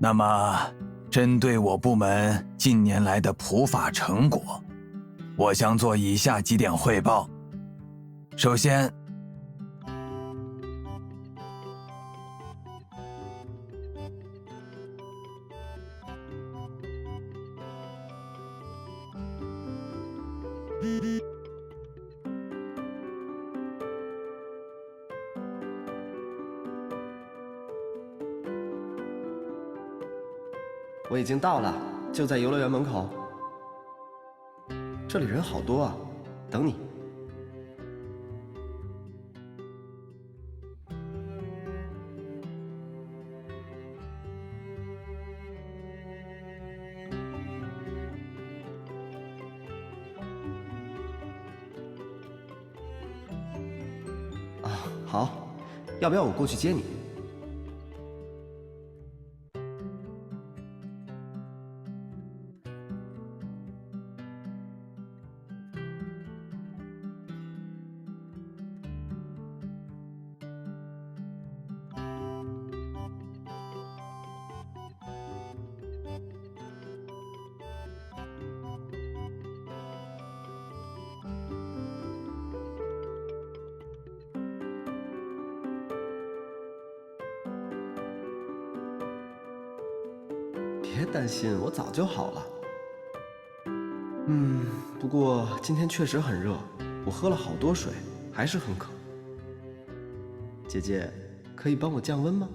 那么，针对我部门近年来的普法成果，我将做以下几点汇报。首先，我已经到了，就在游乐园门口。这里人好多啊，等你。啊，好，要不要我过去接你？别担心，我早就好了。不过今天确实很热，我喝了好多水，还是很渴。姐姐，可以帮我降温吗？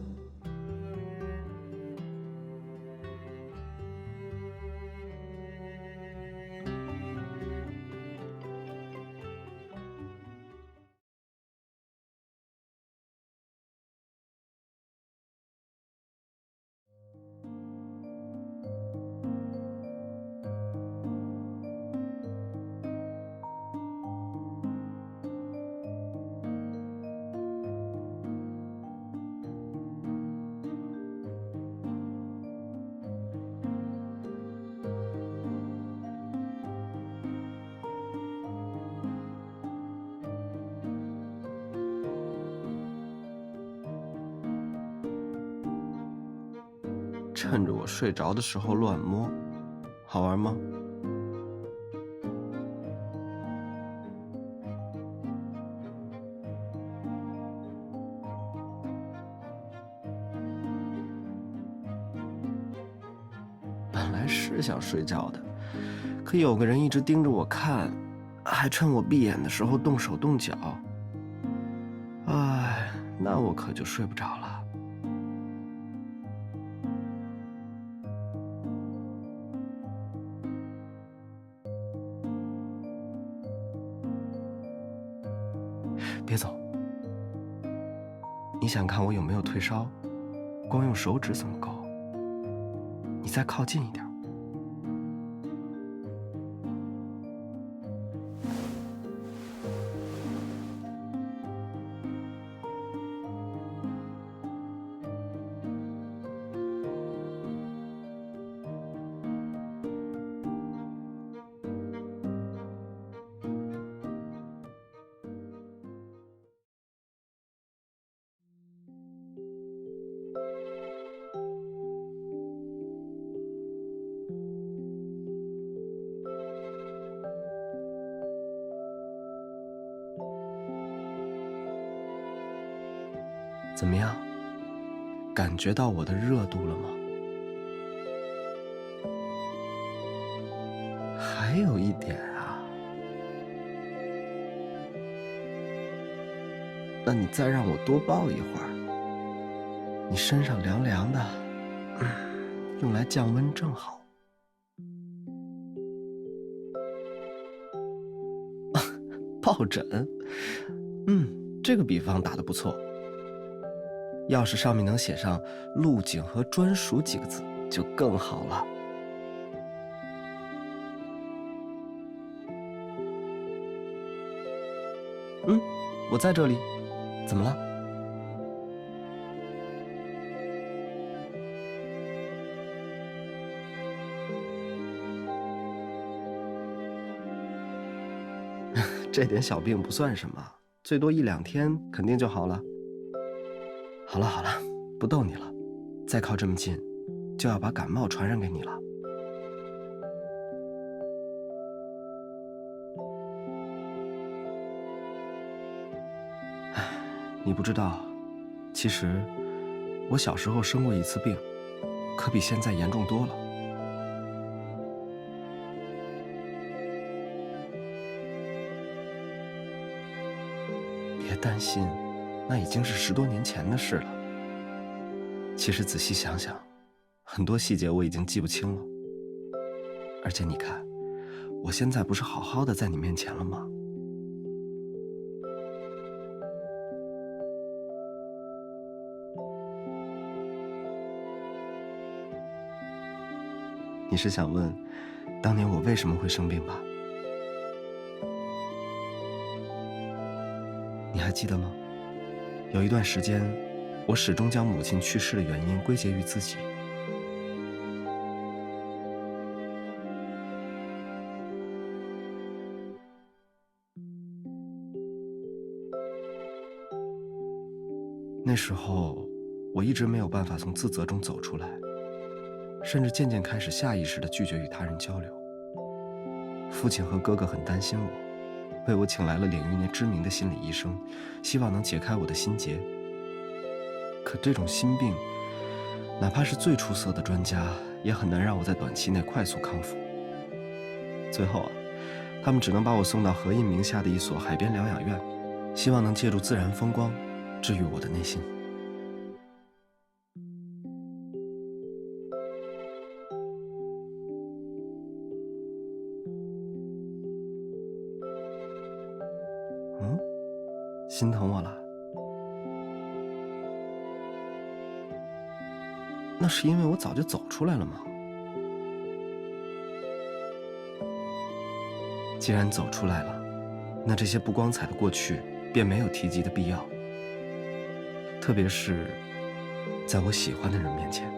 趁着我睡着的时候乱摸，好玩吗？本来是想睡觉的，可有个人一直盯着我看，还趁我闭眼的时候动手动脚。哎，那我可就睡不着了。别走，你想看我有没有退烧？光用手指怎么够？你再靠近一点。怎么样？感觉到我的热度了吗？还有一点啊，那你再让我多抱一会儿。你身上凉凉的，用来降温正好。抱枕，这个比方打得不错。要是上面能写上“陆景和专属”几个字，就更好了。我在这里，怎么了？这点小病不算什么，最多1-2天肯定就好了。好了，不逗你了，再靠这么近，就要把感冒传染给你了。唉，你不知道，其实我小时候生过一次病，可比现在严重多了。别担心，那已经是10多年前的事了。其实仔细想想，很多细节我已经记不清了。而且你看，我现在不是好好的在你面前了吗？你是想问，当年我为什么会生病吧？你还记得吗？有一段时间，我始终将母亲去世的原因归结于自己。那时候，我一直没有办法从自责中走出来，甚至渐渐开始下意识地拒绝与他人交流。父亲和哥哥很担心我，为我请来了领域内知名的心理医生，希望能解开我的心结。可这种心病，哪怕是最出色的专家，也很难让我在短期内快速康复。最后他们只能把我送到何印名下的一所海边疗养院，希望能借助自然风光，治愈我的内心。心疼我了？那是因为我早就走出来了吗？既然走出来了，那这些不光彩的过去便没有提及的必要，特别是在我喜欢的人面前。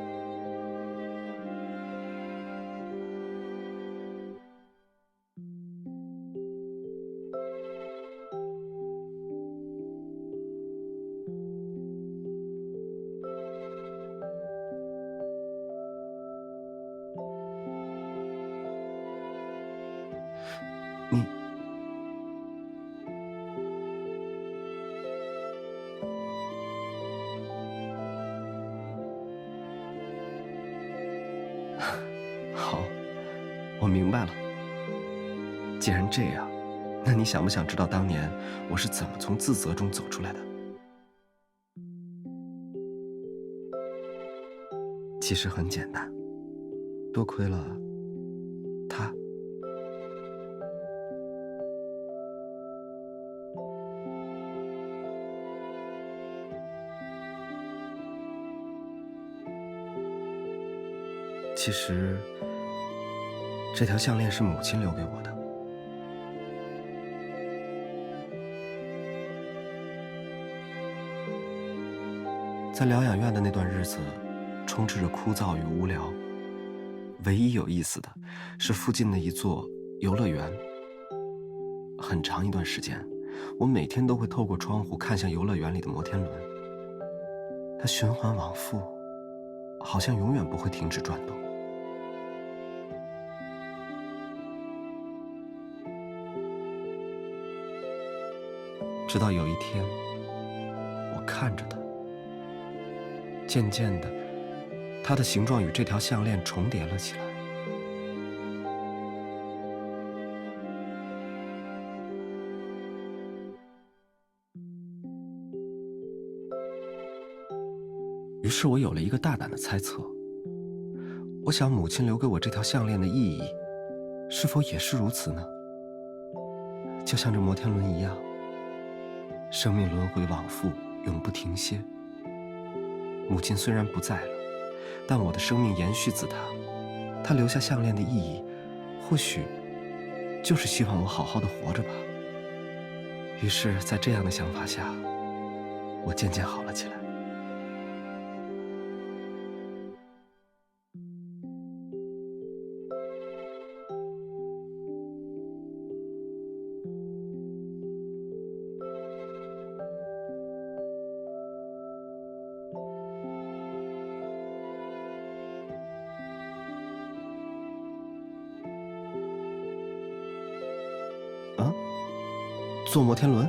你好，我明白了。既然这样，那你想不想知道当年我是怎么从自责中走出来的？其实很简单，多亏了他。其实，这条项链是母亲留给我的。在疗养院的那段日子，充斥着枯燥与无聊。唯一有意思的是附近的一座游乐园。很长一段时间，我每天都会透过窗户看向游乐园里的摩天轮，它循环往复，好像永远不会停止转动。直到有一天，我看着它，渐渐的，它的形状与这条项链重叠了起来。于是我有了一个大胆的猜测，我想母亲留给我这条项链的意义，是否也是如此呢？就像这摩天轮一样，生命轮回往复，永不停歇。母亲虽然不在了，但我的生命延续自她。她留下项链的意义，或许就是希望我好好的活着吧。于是，在这样的想法下，我渐渐好了起来。坐摩天轮？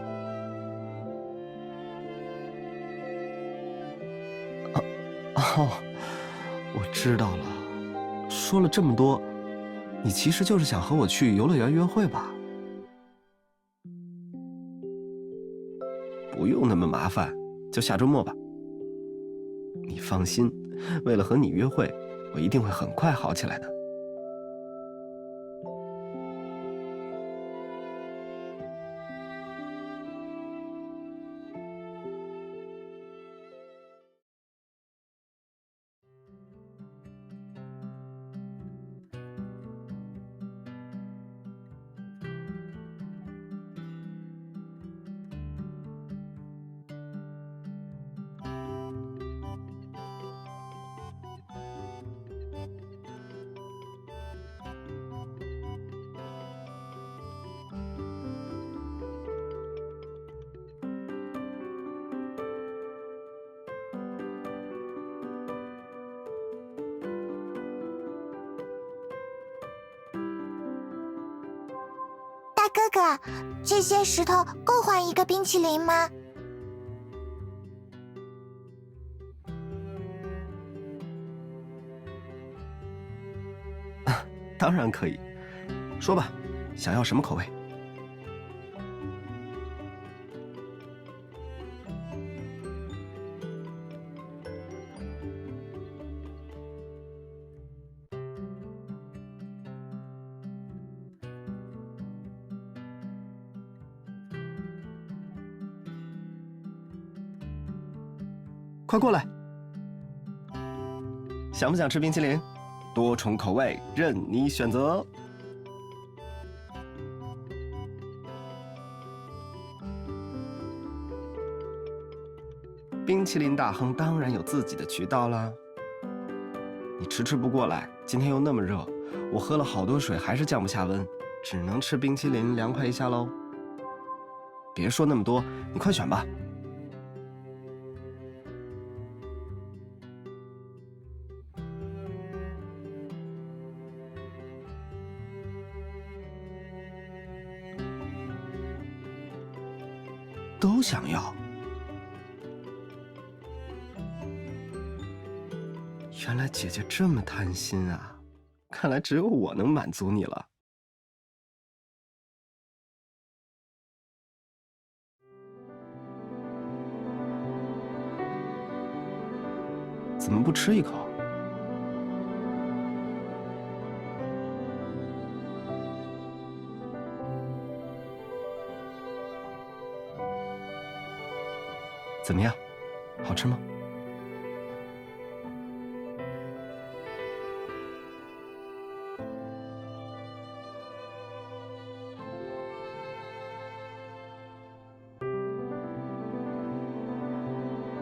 哦，我知道了。说了这么多，你其实就是想和我去游乐园约会吧？不用那么麻烦，就下周末吧。你放心，为了和你约会，我一定会很快好起来的。大哥哥，这些石头够换一个冰淇淋吗？当然可以，说吧，想要什么口味？快过来！想不想吃冰淇淋？多重口味任你选择。冰淇淋大亨当然有自己的渠道啦。你迟迟不过来，今天又那么热，我喝了好多水还是降不下温，只能吃冰淇淋凉快一下喽。别说那么多，你快选吧。都想要。原来姐姐这么贪心啊，看来只有我能满足你了。怎么不吃一口？怎么样，好吃吗？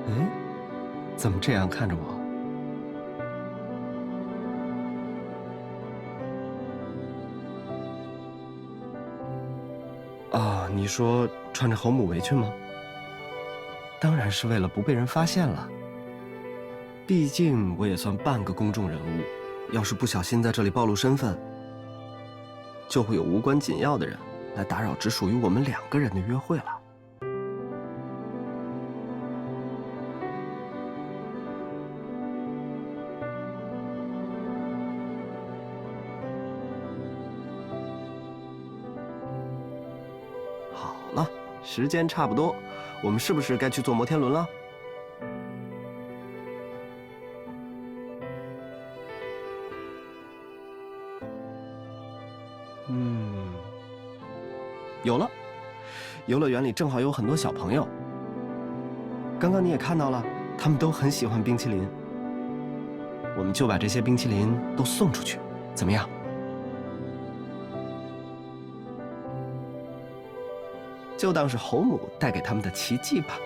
嗯，怎么这样看着我？啊，你说穿着侯母围裙吗？当然是为了不被人发现了。毕竟我也算半个公众人物，要是不小心在这里暴露身份，就会有无关紧要的人来打扰只属于我们2个人的约会了。好了，时间差不多，我们是不是该去坐摩天轮了？有了，游乐园里正好有很多小朋友。刚刚你也看到了，他们都很喜欢冰淇淋。我们就把这些冰淇淋都送出去，怎么样？就当是侯母带给他们的奇迹吧。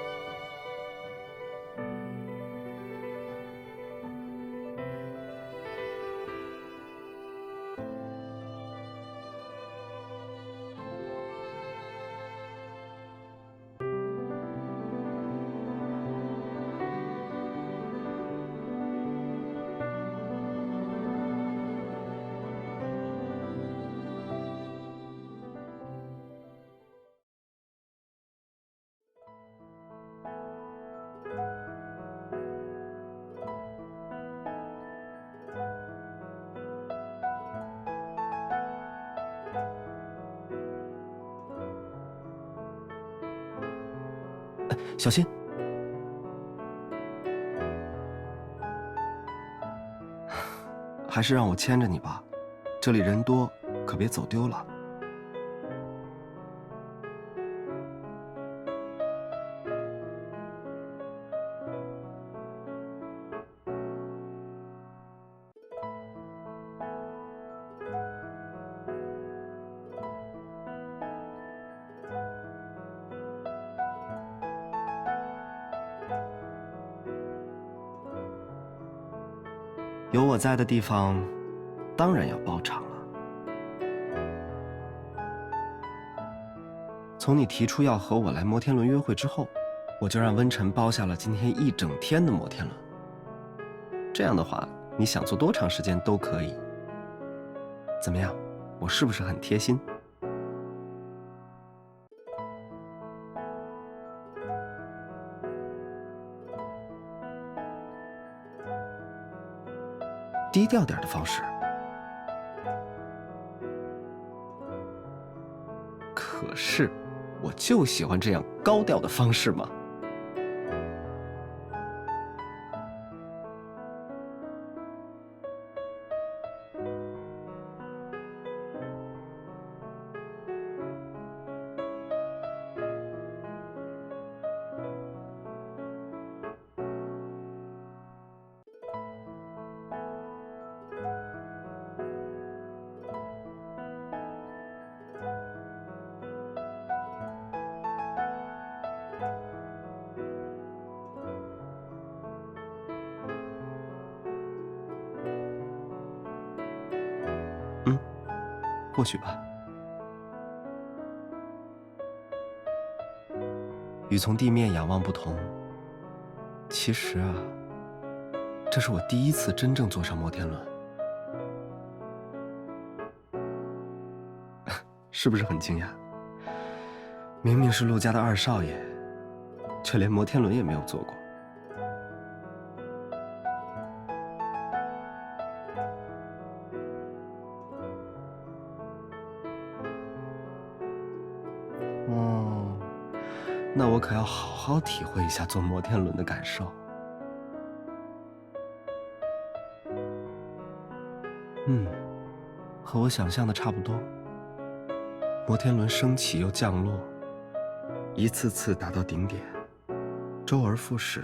小心！还是让我牵着你吧，这里人多，可别走丢了。有我在的地方，当然要包场了。从你提出要和我来摩天轮约会之后，我就让温晨包下了今天一整天的摩天轮。这样的话，你想坐多长时间都可以。怎么样？我是不是很贴心？低调点的方式。可是，我就喜欢这样高调的方式嘛。或许吧。与从地面仰望不同，其实啊，这是我第一次真正坐上摩天轮，是不是很惊讶？明明是陆家的二少爷，却连摩天轮也没有坐过。那我可要好好体会一下坐摩天轮的感受。和我想象的差不多。摩天轮升起又降落，一次次达到顶点，周而复始，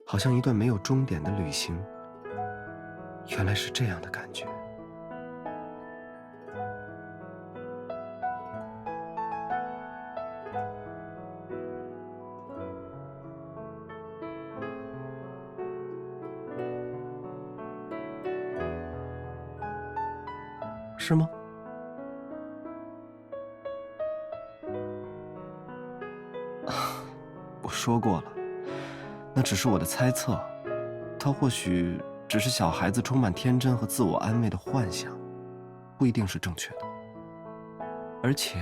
好像一段没有终点的旅行。原来是这样的感觉。是吗？我说过了，那只是我的猜测，它或许只是小孩子充满天真和自我安慰的幻想，不一定是正确的。而且，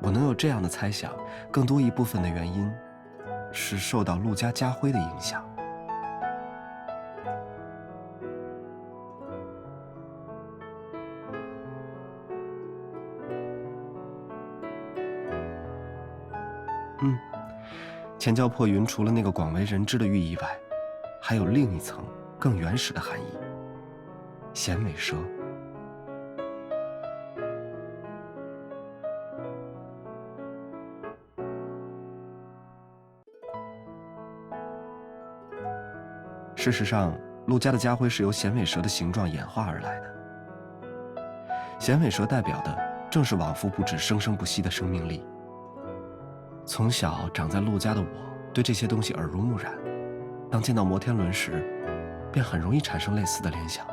我能有这样的猜想，更多一部分的原因是受到陆家家徽的影响。钱教破云除了那个广为人知的寓意外，还有另一层更原始的含义——衔尾蛇。事实上，陆家的家徽是由衔尾蛇的形状演化而来的。衔尾蛇代表的正是往复不止、生生不息的生命力。从小长在陆家的我，对这些东西耳濡目染，当见到摩天轮时，便很容易产生类似的联想。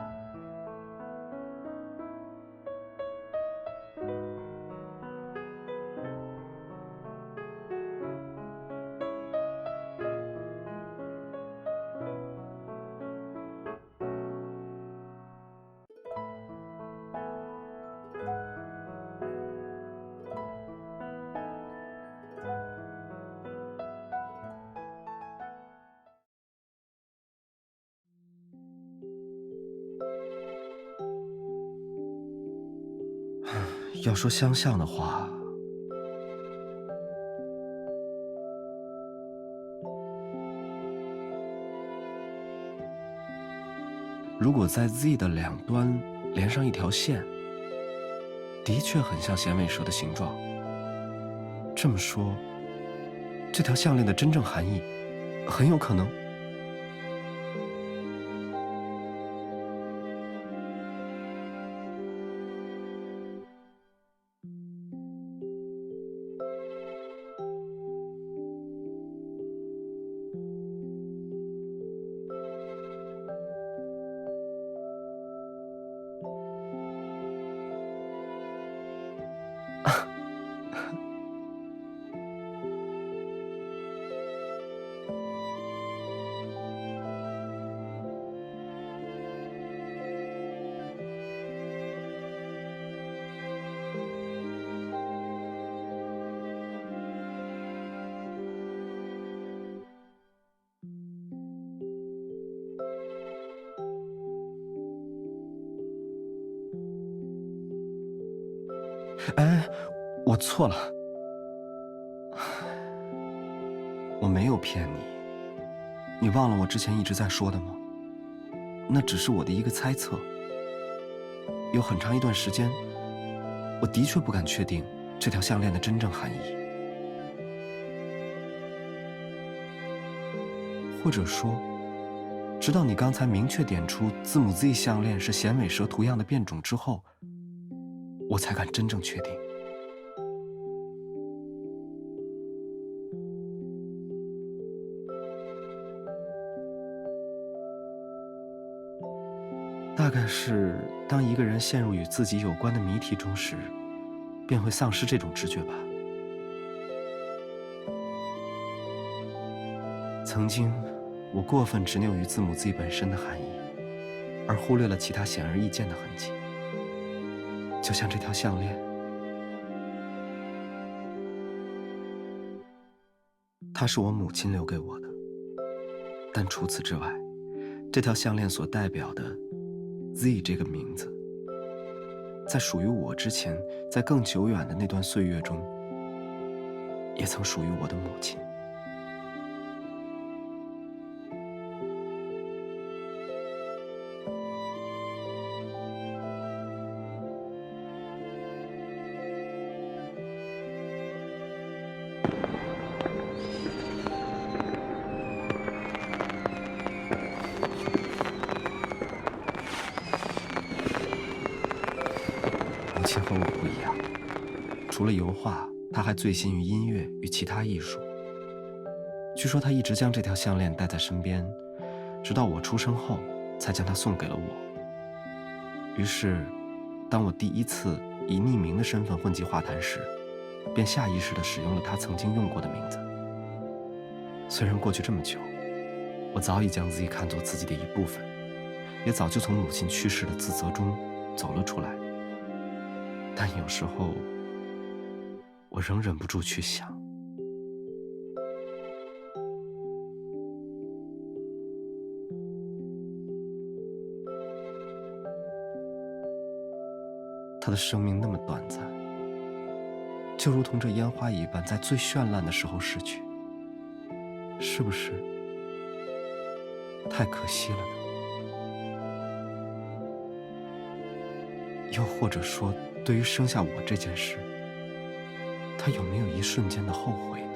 要说相像的话，如果在 Z 的两端连上一条线，的确很像衔尾蛇的形状。这么说，这条项链的真正含义很有可能……哎，我错了，我没有骗你。你忘了我之前一直在说的吗？那只是我的一个猜测。有很长一段时间，我的确不敢确定这条项链的真正含义。或者说，直到你刚才明确点出字母 Z 项链是衔尾蛇图样的变种之后，我才敢真正确定。大概是当一个人陷入与自己有关的谜题中时，便会丧失这种直觉吧。曾经，我过分执拗于字母 Z 本身的含义，而忽略了其他显而易见的痕迹，就像这条项链。它是我母亲留给我的，但除此之外，这条项链所代表的 Z 这个名字，在属于我之前，在更久远的那段岁月中，也曾属于我的母亲。母亲和我不一样，除了油画，她还醉心于音乐与其他艺术。据说她一直将这条项链带在身边，直到我出生后，才将它送给了我。于是，当我第一次以匿名的身份混迹画坛时，便下意识地使用了她曾经用过的名字。虽然过去这么久，我早已将自己看作自己的一部分，也早就从母亲去世的自责中走了出来，但有时候，我仍忍不住去想，他的生命那么短暂，就如同这烟花一般，在最绚烂的时候逝去，是不是太可惜了呢？又或者说，对于生下我这件事，他有没有一瞬间的后悔呢？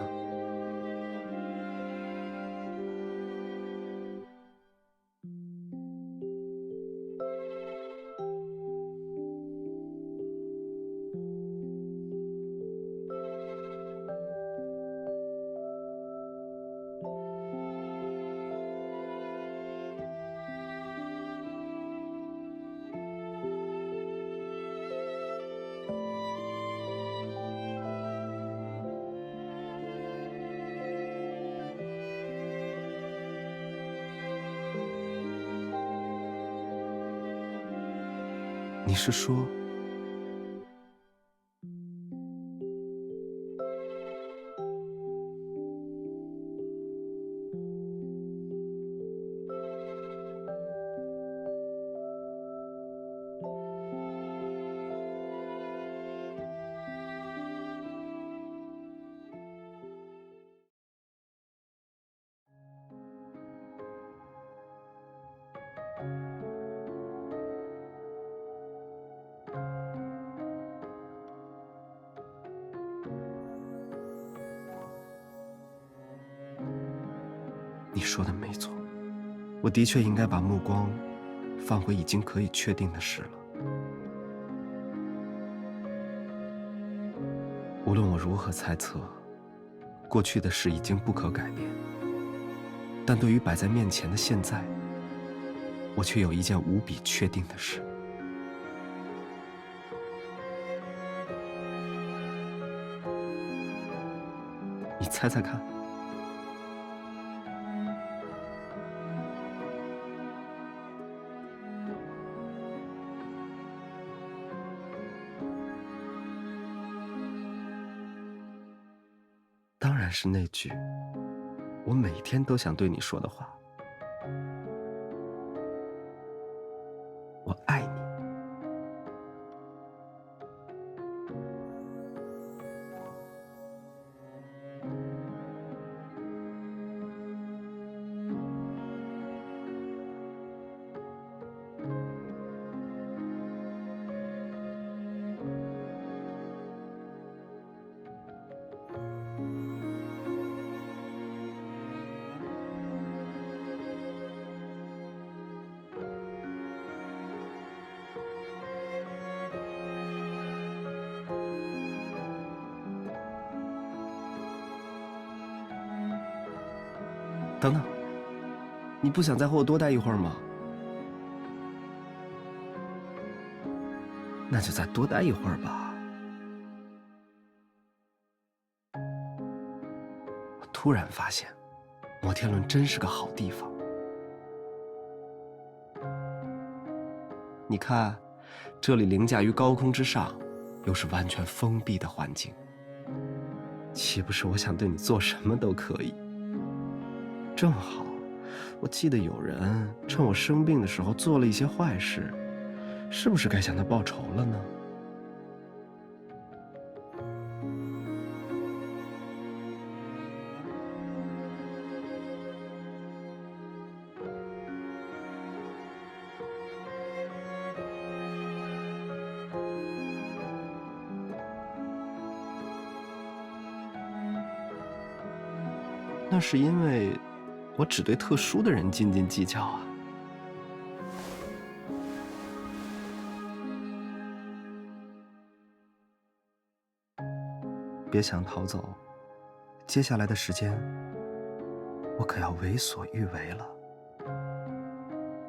你是说，你说的没错，我的确应该把目光放回已经可以确定的事了。无论我如何猜测，过去的事已经不可改变，但对于摆在面前的现在，我却有一件无比确定的事。你猜猜看。当然是那句我每天都想对你说的话，我爱你。等等，你不想再和我多待一会儿吗？那就再多待一会儿吧。我突然发现，摩天轮真是个好地方。你看，这里凌驾于高空之上，又是完全封闭的环境，岂不是我想对你做什么都可以？正好，我记得有人趁我生病的时候做了一些坏事，是不是该向他报仇了呢？那是因为我只对特殊的人斤斤计较啊。别想逃走，接下来的时间，我可要为所欲为了。